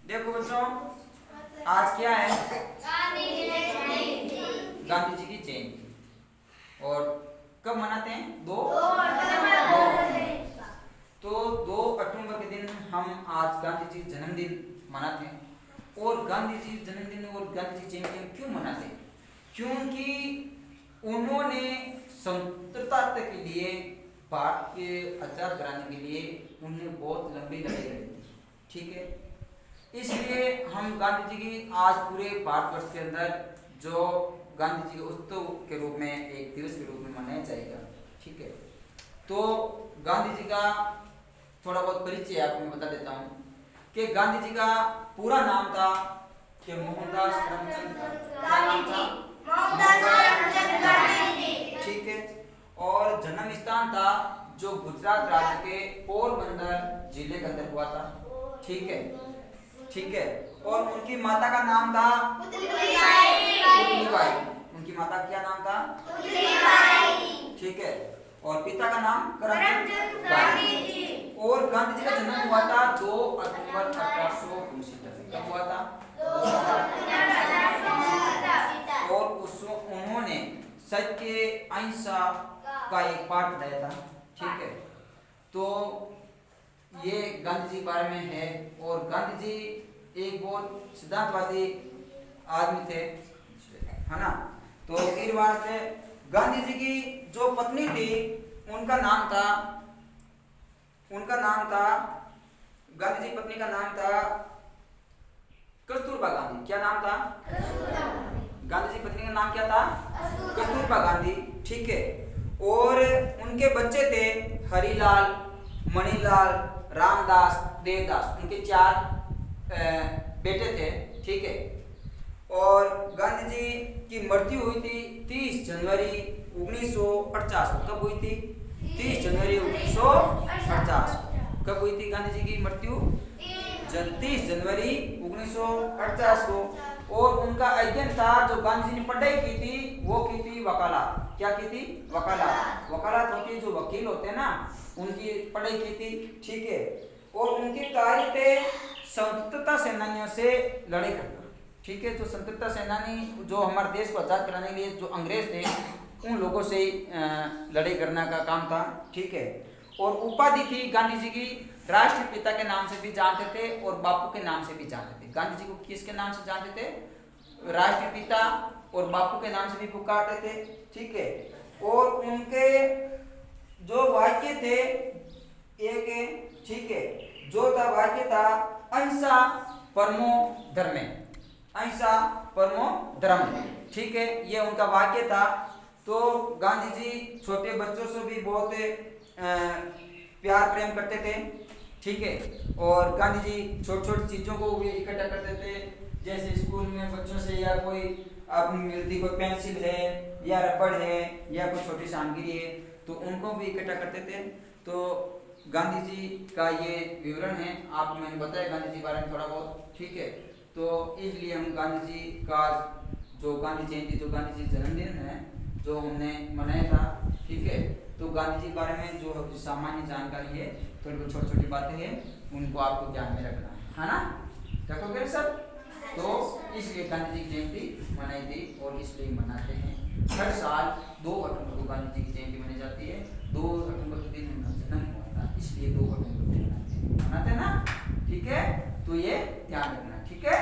देखो बच्चों, आज क्या है? गांधी जी की जयंती। और कब मनाते हैं? 2 तो 2 अक्टूबर के दिन हम आज गांधी जी जन्मदिन मनाते हैं। और गांधी जी जन्मदिन और गांधी जी जयंती हम क्यों मनाते हैं? क्योंकि उन्होंने स्वतंत्रता के लिए, भारत के आजाद कराने के लिए उन्होंने बहुत लंबी लड़ाई लड़ी थी। ठीक है, इसलिए हम गांधी जी की आज पूरे भारतवर्ष के अंदर जो गांधी जी उत्सव के रूप में, एक दिवस के रूप में मनाया जाएगा। ठीक है, तो गांधी जी का थोड़ा बहुत परिचय आपको मैं बता देता हूँ कि गांधी जी का पूरा नाम था कि मोहनदास करमचंद गांधी। ठीक है, और जन्म स्थान था जो गुजरात राज्य के पोरबंदर जिले के अंदर हुआ था। ठीक है, ठीक है, और उनकी माता का नाम था पुतलीबाई। उनकी माता क्या नाम था? ठीक है, और पिता का नाम करमचंद गांधी। और गांधी जी का जन्म हुआ था 2 अक्टूबर 1869। कब हुआ था? और उन्होंने सत्य अहिंसा का एक पाठ पढ़ाया था। ठीक है, तो ये गांधी जी के बारे में है। और गांधी जी एक बहुत सिद्धांतवादी आदमी थे, है ना। तो इस बात से गांधी जी की जो पत्नी थी उनका नाम था गांधी जी पत्नी का नाम था कस्तूरबा गांधी। क्या नाम था? गांधी जी पत्नी का नाम क्या था? कस्तूरबा गांधी। ठीक है, और उनके बच्चे थे हरिलाल, मणिलाल, रामदास, देवदास। उनके 4 बेटे थे। ठीक है, और गांधी जी की मृत्यु हुई थी 30 जनवरी 1950। कब हुई थी? 30 जनवरी 1950। कब हुई थी गांधी जी की मृत्यु? 30 जनवरी 1950 को। और उनका अध्ययन था, जो गांधी जी ने पढ़ाई की थी वो की थी वकालत। क्या की थी? वकालत। वकालत होती है, जो वकील होते हैं ना, उनकी पढ़ाई की थी। ठीक है, और उनके कार्य थे स्वतंत्रता सेनानियों से लड़ाई करना। ठीक है, जो स्वतंत्रता सेनानी जो हमारे देश को आजाद कराने के लिए जो अंग्रेज थे, उन लोगों से लड़ाई करने का काम था। ठीक है, और उपाधि थी गांधी जी की राष्ट्रीय पिता के नाम से भी जानते थे और बापू के नाम से भी जानते थे। गांधी जी को किसके नाम से जानते थे? राष्ट्रीय पिता और बापू के नाम से भी पुकारते थे। ठीक है, और उनके जो वाक्य थे एक, ठीक है, जो था वाक्य था अहिंसा परमो धर्मे। अहिंसा परमो धर्म। ठीक है, ये उनका वाक्य था। तो गांधी जी छोटे बच्चों से भी बहुत प्यार प्रेम करते थे। ठीक है, और गांधी जी छोटी छोटी चीजों को भी इकट्ठा करते थे, जैसे स्कूल में बच्चों से या कोई आपको मिलती कोई पेंसिल है या रबड़ है या कोई छोटी सामग्री है, तो उनको भी इकट्ठा करते थे। तो गांधी जी का ये विवरण है, आपको मैंने बताया गांधी जी के बारे में थोड़ा बहुत। ठीक है, तो इसलिए हम गांधी जी का जो गांधी जयंती, जो गांधी जी जन्मदिन है, जो हमने मनाया था। ठीक है, तो गांधी जी के बारे में जो सामान्य जानकारी है, थोड़ी बहुत छोटी छोटी बातें हैं, उनको आपको ध्यान में रखना है ना। रखोगे सब? तो इसलिए गांधी जी की जयंती मनाई थी और इसलिए मनाते हैं। हर साल 2 अक्टूबर को गांधी जी की जयंती मनाई जाती है। 2 अक्टूबर के दिन उनका जन्म हुआ था, इसलिए 2 अक्टूबर को मनाते हैं ना। ठीक है, तो ये ध्यान रखना। ठीक है।